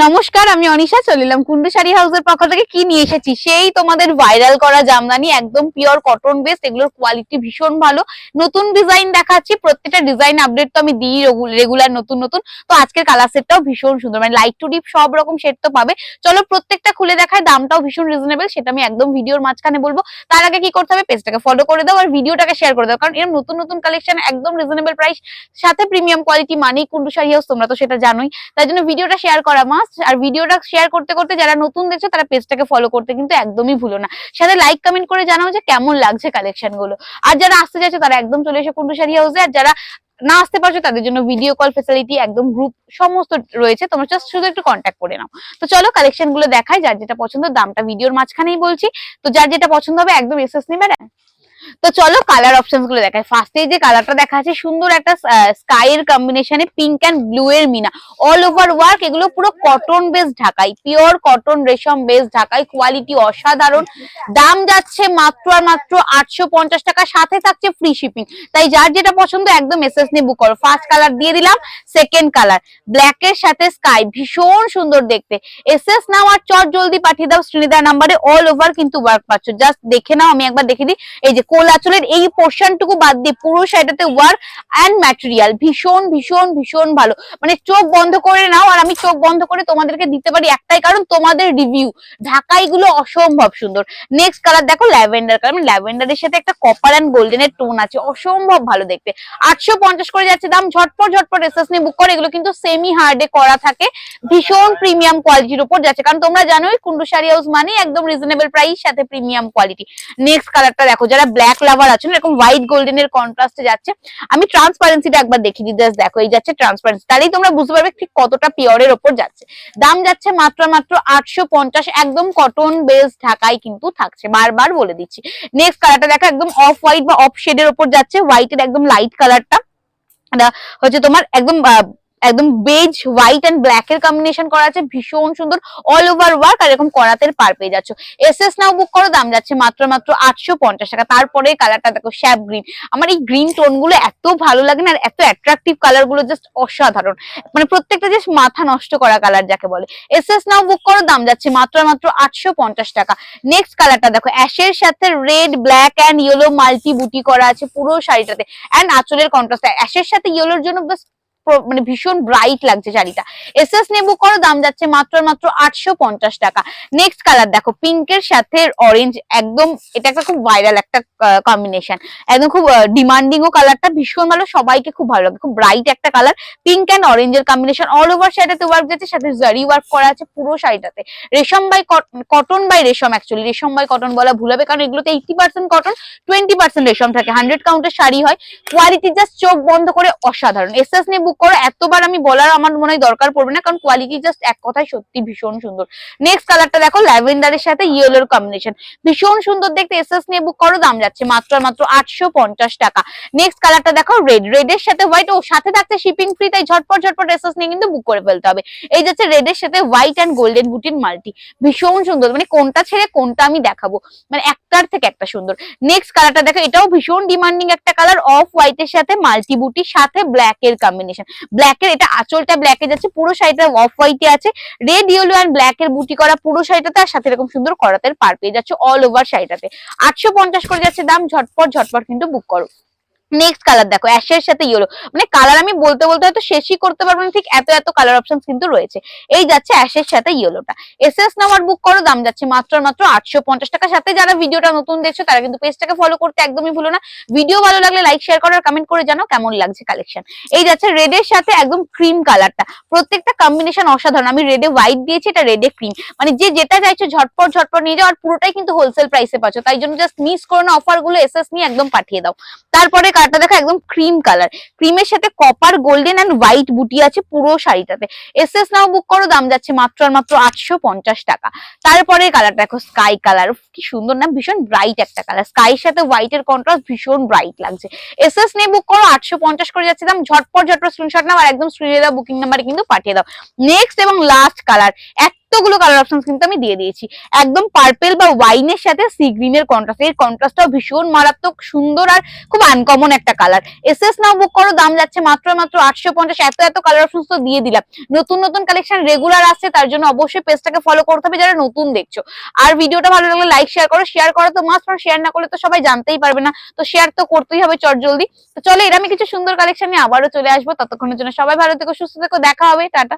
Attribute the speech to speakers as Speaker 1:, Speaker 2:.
Speaker 1: নমস্কার, আমি অনিশা চলে এলাম কুন্ডু শাড়ি হাউসের পক্ষ থেকে। কি নিয়ে এসেছি, সেই তোমাদের ভাইরাল করা জামদানি, একদম পিওর কটন বেস। এগুলোর কোয়ালিটি ভীষণ ভালো। নতুন ডিজাইন দেখাচ্ছি, প্রত্যেকটা ডিজাইন আপডেট তো আমি দিই রেগুলার নতুন নতুন। তো আজকের কালার সেটটাও ভীষণ সুন্দর, মানে লাইট টু ডিপ সব রকম শেড তো পাবে। চলো প্রত্যেকটা খুলে দেখায়, দামটাও ভীষণ রিজনেবল, সেটা আমি একদম ভিডিওর মাঝখানে বলবো। তার আগে কি করতে হবে, পেজটাকে ফলো করে দাও আর ভিডিওটাকে শেয়ার করে দাও, কারণ এরকম নতুন নতুন কালেকশন একদম রিজনেবল প্রাইস সাথে প্রিমিয়াম কোয়ালিটি মানেই কুন্ডু শাড়ি হাউস, তোমরা তো সেটা জানোই। তাই জন্য ভিডিওটা শেয়ার করা মাস্ট। আর ভিডিওটা শেয়ার করতে করতে যারা নতুন দেখছো তারা পেজটাকে ফলো করতে কিন্তু একদমই ভুলো না। সাথে লাইক কমেন্ট করে জানাও যে কেমন লাগছে কালেকশন গুলো। আর যারা আসতে চাইছো তারা একদম চলে এসো কুন্ডু শাড়ি হাউসে। আর যারা না আসতে পারছো তাদের জন্য ভিডিও কল ফেসিলিটি একদম গ্রুপ সমস্ত রয়েছে, তোমরা জাস্ট শুধু একটু কন্ট্যাক্ট করে নাও। তো চলো কালেকশন গুলো দেখাই, যার যেটা পছন্দ, দামটা ভিডিওর মাঝখানেই বলছি। তো যার যেটা পছন্দ হবে একদম এসএস নিবে। তো চলো কালার অপশনস গুলো দেখাই। ফার্স্টে যে কালারটা দেখা আছে, সুন্দর একটা স্কাই এর কম্বিনেশনে পিঙ্ক এন্ড ব্লু এর মিনা, অল ওভার ওয়ার্ক। এগুলো পুরো কটন বেস ঢাকাই, পিওর কটন রেশম বেস ঢাকাই, কোয়ালিটি অসাধারণ। দাম যাচ্ছে মাত্র আর মাত্র 850 টাকা, সাথে থাকছে ফ্রি শিপিং। তাই যার যেটা পছন্দ একদম এসএস নিয়ে বুক করো। ফার্স্ট কালার দিয়ে দিলাম, সেকেন্ড কালার ব্ল্যাক এর সাথে স্কাই, ভীষণ সুন্দর দেখতে। এসএস নাও আর চট জলদি পাঠিয়ে দাও শ্রীনিধা নাম্বারে। অল ওভার কিন্তু ওয়ার্ক পাচ্ছ, জাস্ট দেখে নাও। আমি একবার দেখে দিই, এই যে কোল আঁচলের এই পোর্শনটুকু বাদ দিয়ে পুরো শাড়িটাতে ওয়ার্ক এন্ড ম্যাটেরিয়াল ভীষণ ভীষণ ভীষণ ভালো। মানে চোখ বন্ধ করে নাও, আর আমি চোখ বন্ধ করে তোমাদেরকে দিতে পারি একটাই কারণ, তোমাদের রিভিউ। ঢাকাই গুলো অসম্ভব সুন্দর। নেক্সট কালার দেখো, ল্যাভেন্ডার কালার। ল্যাভেন্ডারের সাথে একটা কপার এন্ড গোল্ডেনের টোন আছে, অসম্ভব ভালো দেখতে। 850 করে যাচ্ছে দাম, ঝটপট ঝটপট এসএস নিয়ে বুক করে। এগুলো কিন্তু সেমি হার্ডে করা থাকে, ভীষণ প্রিমিয়াম কোয়ালিটির উপর যাচ্ছে, কারণ তোমরা জানোই কুন্ডু শাড়ি হাউস মানে একদম রিজনেবল প্রাইস সাথে প্রিমিয়াম কোয়ালিটি। নেক্সট কালারটা দেখো, যারা ব্ল্যাক লাভার আছেন, এরকম হোয়াইট গোল্ডেন এর কন্ট্রাস্টে যাচ্ছে। আমি ট্রান্সপারেন্সিটা একবার দেখিয়ে দিই, জাস্ট দেখো, এই যাচ্ছে ট্রান্সপারেন্সি, তাহলেই তোমরা বুঝতে পারবে ঠিক কতটা পিওরের ওপর যাচ্ছে। দাম যাচ্ছে মাত্র মাত্র 850, একদম কটন বেস ঢাকাই কিন্তু থাকছে, বারবার বলে দিচ্ছি। নেক্সট কালারটা দেখো, একদম অফ হোয়াইট বা অফ শেডের ওপর যাচ্ছে, হোয়াইটের একদম লাইট কালারটা হচ্ছে তোমার একদম একদম বেজ হোয়াইট এন্ড ব্ল্যাক এর কম্বিনেশন করা আছে, ভীষণ সুন্দর। অল ওভার ওয়ার্ক, আর এরকম করাতের পার পেয়ে যাচ্ছ। এসএস নাও বুক করো, দাম যাচ্ছে মাত্র মাত্র 850 টাকা। তারপরে কালারটা দেখো, শ্যাপ গ্রিন। আমার এই গ্রিন টোন গুলো এত ভালো লাগে না, আর এত অ্যাট্রাকটিভ কালার গুলো, জাস্ট অসাধারণ। মানে প্রত্যেকটা জাস্ট মাথা নষ্ট করা কালার যাকে বলে। এসএস নাও বুক করো, দাম যাচ্ছে মাত্র মাত্র 850 টাকা। নেক্সট কালারটা দেখো, অ্যাশের সাথে red black and yellow multi বুটি করা আছে পুরো শাড়িটাতে, এন্ড আঁচলের কন্ট্রাস্ট অ্যাশের সাথে ইয়েলোর জন্য মানে ভীষণ ব্রাইট লাগছে শাড়িটা। এসএস নিয়ে বুক করো, দাম যাচ্ছে মাত্র মাত্র 850 টাকা। নেক্সট কালার দেখো, পিঙ্কের সাথে অরেঞ্জ, একদম এটা একটা খুব ভাইরাল একটা কম্বিনেশন, একদম খুব ডিমান্ডিং ও কালারটা, ভীষণ ভালো, সবাইকে খুব ভালো লাগে। খুব ব্রাইট একটা কালার, পিঙ্ক এন্ড অরেঞ্জ এর কম্বিনেশন। অল ওভার শাড়িটাতে ওয়ার্ক যাচ্ছে, সাথে জারি ওয়ার্ক করা আছে পুরো শাড়িটাতে। রেশম বাই কটন বাই রেশম, অ্যাকচুয়ালি রেশম বাই কটন বলা ভুল হবে, কারণ এগুলোতে 80% কটন 20% রেশম থাকে, 100 কাউন্টের শাড়ি হয়। কোয়ালিটি জাস্ট চোখ বন্ধ করে অসাধারণ। এসএস নিয়ে বুক করো, এতবার আমি বলার আমার মনে হয় দরকার পড়বে না, কারণ কোয়ালিটি জাস্ট এক কথায় সত্যি ভীষণ সুন্দর। নেক্সট কালারটা দেখো, ল্যাভেন্ডারের সাথে ইয়েলোর কম্বিনেশন, ভীষণ সুন্দর দেখতে। এসএস নিয়ে বুক করো, দাম যাচ্ছে মাত্র মাত্র 850 টাকা। নেক্সট কালারটা দেখো, রেড, রেডের সাথে হোয়াইট, ও সাথে থাকছে শিপিং ফ্রি, তাই ঝটপট ঝটপট এসএস নিয়ে কিন্তু বুক করে ফেলতে হবে। এই যাচ্ছে রেডের সাথে হোয়াইট এন্ড গোল্ডেন বুটির মাল্টি, ভীষণ সুন্দর। মানে কোনটা ছেড়ে কোনটা আমি দেখাবো, মানে একটার থেকে একটা সুন্দর। নেক্সট কালারটা দেখো, এটাও ভীষণ ডিমান্ডিং একটা কালার, অফ হোয়াইটের সাথে মাল্টি বুটির সাথে ব্ল্যাক এর কম্বিনেশন। ব্ল্যাকের এটা আঁচলটা ব্ল্যাকে যাচ্ছে, পুরো শাড়িটা অফ হোয়াইটে আছে, রেড ইয়েলো এন্ড ব্ল্যাক এর বুটি করা পুরো শাড়িটাতে, আর সাথে এরকম সুন্দর করাতের পার পেয়ে যাচ্ছে অল ওভার শাড়িটাতে। 850 করে যাচ্ছে দাম, ঝটপট ঝটপট কিন্তু বুক করো। নেক্সট কালার দেখো, অ্যাশের সাথে ইয়েলো, মানে কালার আমি বলতে বলতে হয়তো শেষই করতে পারবো না, ঠিক এত এত কালার অপশন কিন্তু রয়েছে। এই যাচ্ছে অ্যাশের সাথে ইয়েলোটা। এসএস নাম্বার বুক করো, দাম যাচ্ছে মাত্র মাত্র 850 টাকা। সাথে যারা ভিডিওটা নতুন দেখছো তারা কিন্তু পেজটাকে ফলো করতে একদমই ভুলো না। ভিডিও ভালো লাগলে লাইক শেয়ার করো, আর কমেন্ট করে জানাও কেমন লাগছে কালেকশন। এই যাচ্ছে রেডের সাথে একদম ক্রিম কালারটা, প্রত্যেকটা কম্বিনেশন অসাধারণ। আমি রেডে হোয়াইট দিয়েছি, এটা রেডে ক্রিম, মানে যে যেটা চাইছো ঝটপট ঝটপট নিয়ে যাও, আর পুরোটাই কিন্তু হোলসেল প্রাইসে পাচ্ছ, তাই জন্য জাস্ট মিস করো না অফার গুলো, এসএস নিয়ে একদম পাঠিয়ে দাও। তারপরে কালারটা দেখো, একদম ক্রিম কালার, ক্রিমের সাথে কপার গোল্ডেন এন্ড হোয়াইট বুটি আছে পুরো শাড়িটাতে। এসএস নাও বুক করো, দাম যাচ্ছে মাত্র আর মাত্র 850 টাকা। তারপরে কালারটা দেখো, স্কাই কালার, কি সুন্দর না, ভীষণ ব্রাইট একটা কালার, স্কাইয়ের সাথে হোয়াইট এর কন্ট্রাস্ট ভীষণ ব্রাইট লাগছে। এসএস নিয়ে বুক করো, 850 করে যাচ্ছে দাম, ঝটপট ঝটপট স্ক্রিনশট নাও, আর একদম স্ক্রিনে দাও বুকিং নাম্বারে কিন্তু পাঠিয়ে দাও। নেক্সট এবং লাস্ট কালার, এতগুলো কালার অপশন কিন্তু আমি দিয়ে দিয়েছি। একদম পার্পেল বা ওয়াইনের সাথে সি গ্রিনের কন্ট্রাস্ট, এর কন্ট্রাস্টটাও ভীষণ মারাত্মক সুন্দর আর খুব আনকমন একটা কালার। এসএস নাও বুক করো, দাম যাচ্ছে মাত্র 850। এত কালার অপশন তো দিয়ে দিলাম। নতুন নতুন কালেকশন রেগুলার আসছে, তার জন্য অবশ্যই পেজটাকে ফলো করতে হবে যারা নতুন দেখছো। আর ভিডিওটা ভালো লাগলে লাইক শেয়ার করো, শেয়ার করো তো মাস্ট, শেয়ার না করলে তো সবাই জানতেই পারবে না, তো শেয়ার তো করতেই হবে চট জলদি। তো চলো এর আমি কিছু সুন্দর কালেকশন নিয়ে আবারও চলে আসবো, ততক্ষণের জন্য সবাই ভালো থেকো, সুস্থ থেকো, দেখা হবে, টাটা।